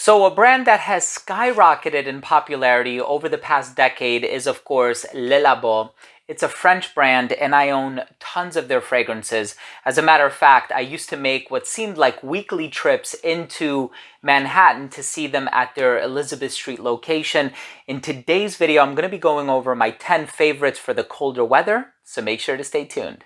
So a brand that has skyrocketed in popularity over the past decade is, of course, Labo. It's a French brand and I own tons of their fragrances. As a matter of fact, I used to make what seemed like weekly trips into Manhattan to see them at their Elizabeth Street location. In today's video, I'm going to be going over my 10 favorites for the colder weather, so make sure to stay tuned.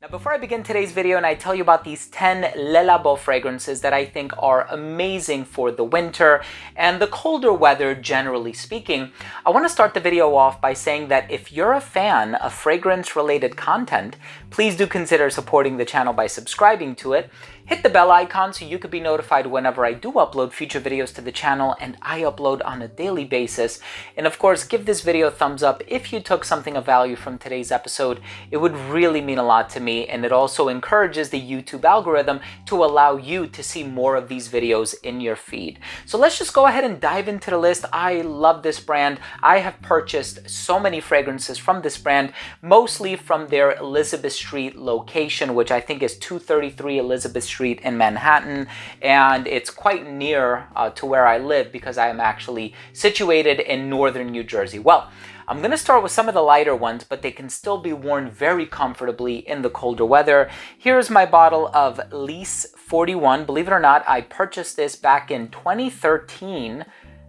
Before I begin today's video and I tell you about these 10 Le Labo fragrances that I think are amazing for the winter and the colder weather generally speaking, I want to start the video off by saying that if you're a fan of fragrance related content, please do consider supporting the channel by subscribing to it. Hit the bell icon so you could be notified whenever I do upload future videos to the channel, and I upload on a daily basis. And of course, give this video a thumbs up if you took something of value from today's episode. It would really mean a lot to me, and it also encourages the YouTube algorithm to allow you to see more of these videos in your feed. So let's just go ahead and dive into the list. I love this brand. I have purchased so many fragrances from this brand, mostly from their Elizabeth Street location, which I think is 233 Elizabeth Street in Manhattan, and it's quite near to where I live because I am actually situated in northern New Jersey. Well, I'm going to start with some of the lighter ones, but they can still be worn very comfortably in the colder weather. Here's my bottle of Lys 41. Believe it or not, I purchased this back in 2013.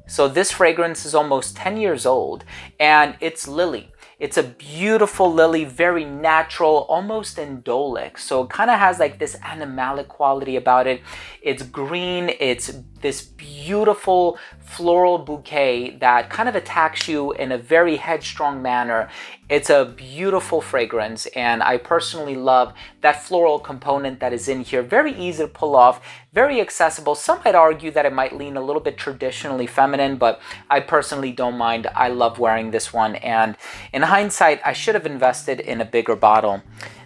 So this fragrance is almost 10 years old, and it's lily. It's a beautiful lily, very natural, almost indolic. So it kind of has like this animalic quality about it. It's green. It's this beautiful floral bouquet that kind of attacks you in a very headstrong manner. It's a beautiful fragrance, and I personally love that floral component that is in here. Very easy to pull off, very accessible. Some might argue that it might lean a little bit traditionally feminine, but I personally don't mind. I love wearing this one, and in hindsight, I should have invested in a bigger bottle.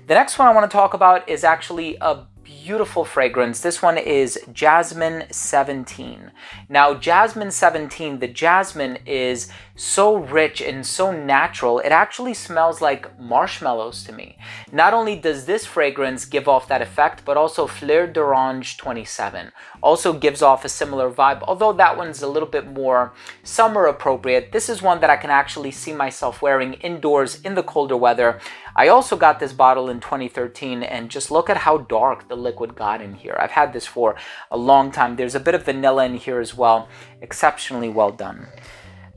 The next one I want to talk about is actually a beautiful fragrance. This one is Jasmine 17. Now, Jasmine 17, the jasmine is so rich and so natural, it actually smells like marshmallows to me. Not only does this fragrance give off that effect, but also Fleur d'Orange 27 also gives off a similar vibe, although that one's a little bit more summer appropriate. This is one that I can actually see myself wearing indoors in the colder weather. I also got this bottle in 2013, and just look at how dark the liquid got in here. I've had this for a long time. There's a bit of vanilla in here as well. Exceptionally well done.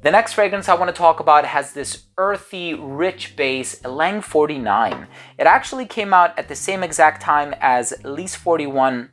The next fragrance I want to talk about has this earthy, rich base, Ylang 49. It actually came out at the same exact time as Lys 41.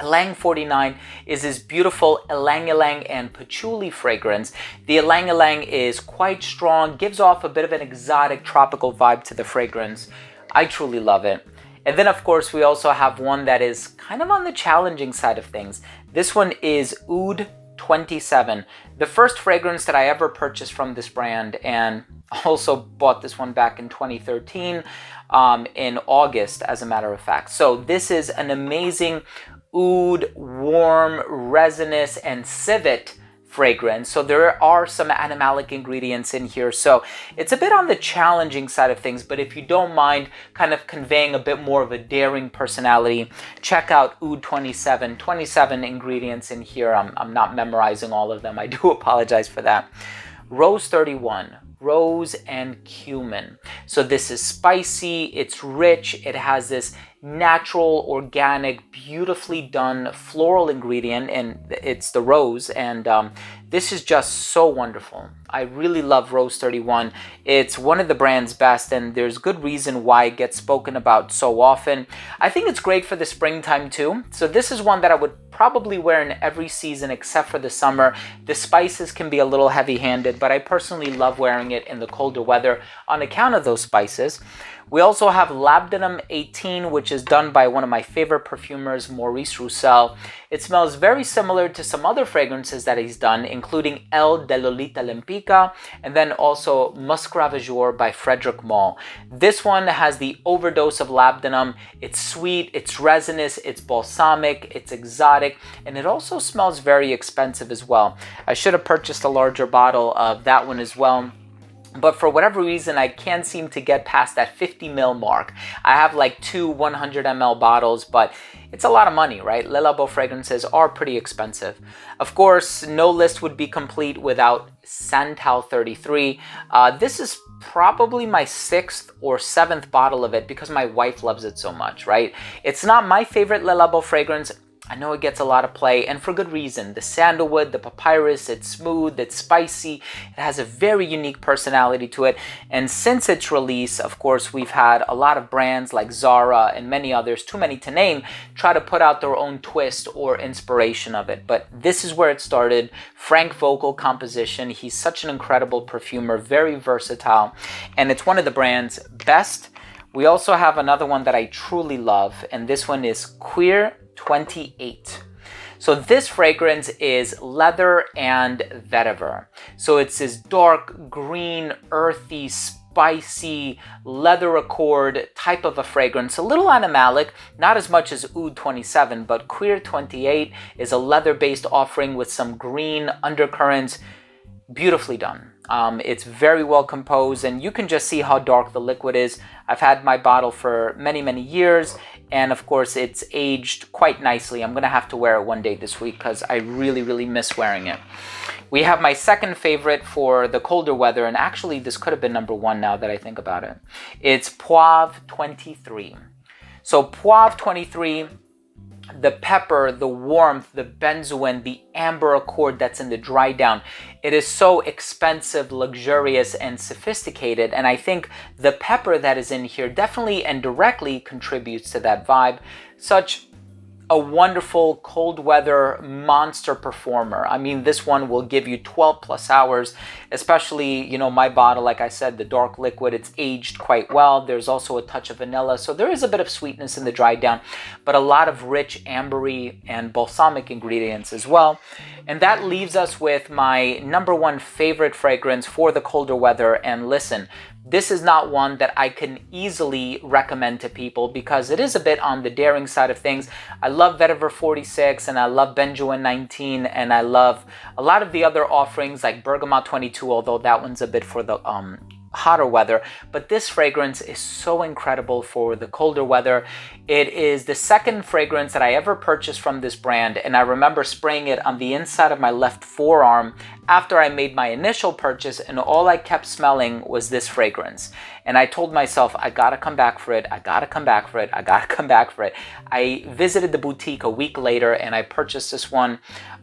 Ylang 49 is this beautiful ylang ylang and patchouli fragrance. The ylang ylang is quite strong, gives off a bit of an exotic tropical vibe to the fragrance. I truly love it. And then, of course, we also have one that is kind of on the challenging side of things. This one is Oud 27, the first fragrance that I ever purchased from this brand, and also bought this one back in 2013 in August, as a matter of fact. So this is an amazing oud, warm, resinous, and civet fragrance. So there are some animalic ingredients in here. So it's a bit on the challenging side of things, but if you don't mind kind of conveying a bit more of a daring personality, check out Oud 27. 27 ingredients in here. I'm not memorizing all of them. I do apologize for that. Rose 31. Rose and cumin. So this is spicy, it's rich, it has this natural, organic, beautifully done floral ingredient, and it's the rose, and this is just so wonderful. I really love Rose 31. It's one of the brand's best, and there's good reason why it gets spoken about so often. I think it's great for the springtime too. So this is one that I would probably wear in every season except for the summer. The spices can be a little heavy-handed, but I personally love wearing it in the colder weather on account of those spices. We also have Labdanum 18, which is done by one of my favorite perfumers, Maurice Roussel. It smells very similar to some other fragrances that he's done, including El de Lolita Lempica, and then also Musc Ravageur by Frederic Malle. This one has the overdose of labdanum. It's sweet, it's resinous, it's balsamic, it's exotic, and it also smells very expensive as well. I should have purchased a larger bottle of that one as well. but for whatever reason, I can't seem to get past that 50 ml mark. I have like 2 100 ml bottles, but it's a lot of money, right? Le Labo fragrances are pretty expensive. Of course, no list would be complete without Santal 33. This is probably my 6th or 7th bottle of it because my wife loves it so much, right? It's not my favorite Le Labo fragrance. I know it gets a lot of play, and for good reason. The sandalwood, the papyrus, it's smooth, it's spicy, it has a very unique personality to it. And since its release, of course, we've had a lot of brands like Zara and many others, too many to name, try to put out their own twist or inspiration of it. But this is where it started. Frank Vogel composition. He's such an incredible perfumer, very versatile, and it's one of the brand's best. We also have another one that I truly love, and this one is Queer 28. So this fragrance is leather and vetiver. So it's this dark green, earthy, spicy leather accord type of a fragrance, a little animalic, not as much as Oud 27, but Queer 28 is a leather-based offering with some green undercurrents. Beautifully done. It's very well composed, and you can just see how dark the liquid is. I've had my bottle for many, many years, and of course it's aged quite nicely. I'm gonna have to wear it one day this week because I really, really miss wearing it. We have my second favorite for the colder weather, and actually this could have been number 1 now that I think about it. It's Poivre 23. So Poivre 23, the pepper, the warmth, the benzoin, the amber accord that's in the dry down. It is so expensive, luxurious, and sophisticated. And I think the pepper that is in here definitely and directly contributes to that vibe. Such a wonderful cold weather monster performer. I mean, this one will give you 12 plus hours, especially, you know, my bottle, like I said, the dark liquid, it's aged quite well. There's also a touch of vanilla. So there is a bit of sweetness in the dry down, but a lot of rich ambery and balsamic ingredients as well. And that leaves us with my number 1 favorite fragrance for the colder weather. And listen, this is not one that I can easily recommend to people because it is a bit on the daring side of things. I love Vetiver 46 and I love Benjoin 19 and I love a lot of the other offerings like Bergamot 22, although that one's a bit for the hotter weather. But this fragrance is so incredible for the colder weather. It is the second fragrance that I ever purchased from this brand, and I remember spraying it on the inside of my left forearm after I made my initial purchase, and all I kept smelling was this fragrance. And I told myself, I gotta come back for it, I gotta come back for it, I gotta come back for it. I visited the boutique a week later and I purchased this one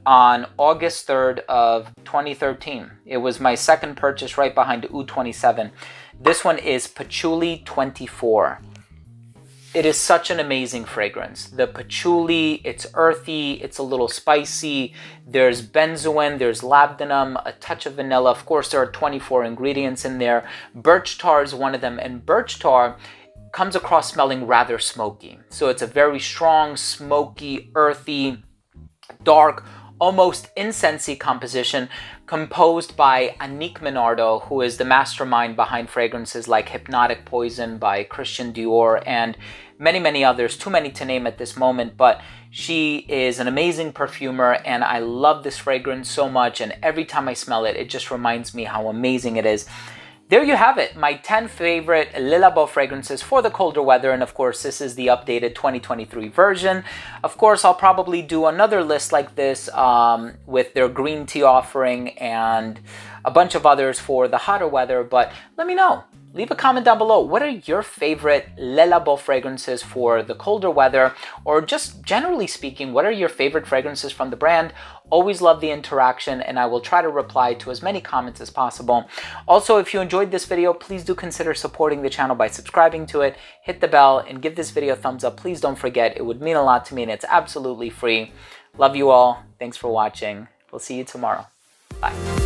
on August 3rd of 2013. It was my second purchase right behind Oud 27. This one is Patchouli 24. It is such an amazing fragrance. The patchouli, it's earthy, it's a little spicy. There's benzoin, there's labdanum, a touch of vanilla. Of course, there are 24 ingredients in there. Birch tar is one of them, and birch tar comes across smelling rather smoky. So it's a very strong, smoky, earthy, dark, almost incensey composition composed by Annick Minardo, who is the mastermind behind fragrances like Hypnotic Poison by Christian Dior and many, many others, too many to name at this moment, but she is an amazing perfumer and I love this fragrance so much, and every time I smell it, it just reminds me how amazing it is. There you have it, my 10 favorite Le Labo fragrances for the colder weather, and of course this is the updated 2023 version. Of course I'll probably do another list like this with their green tea offering and a bunch of others for the hotter weather, but let me know. Leave a comment down below. What are your favorite Le Labo fragrances for the colder weather? Or just generally speaking, what are your favorite fragrances from the brand? Always love the interaction, and I will try to reply to as many comments as possible. Also, if you enjoyed this video, please do consider supporting the channel by subscribing to it, hit the bell, and give this video a thumbs up. Please don't forget, it would mean a lot to me and it's absolutely free. Love you all. Thanks for watching. We'll see you tomorrow. Bye.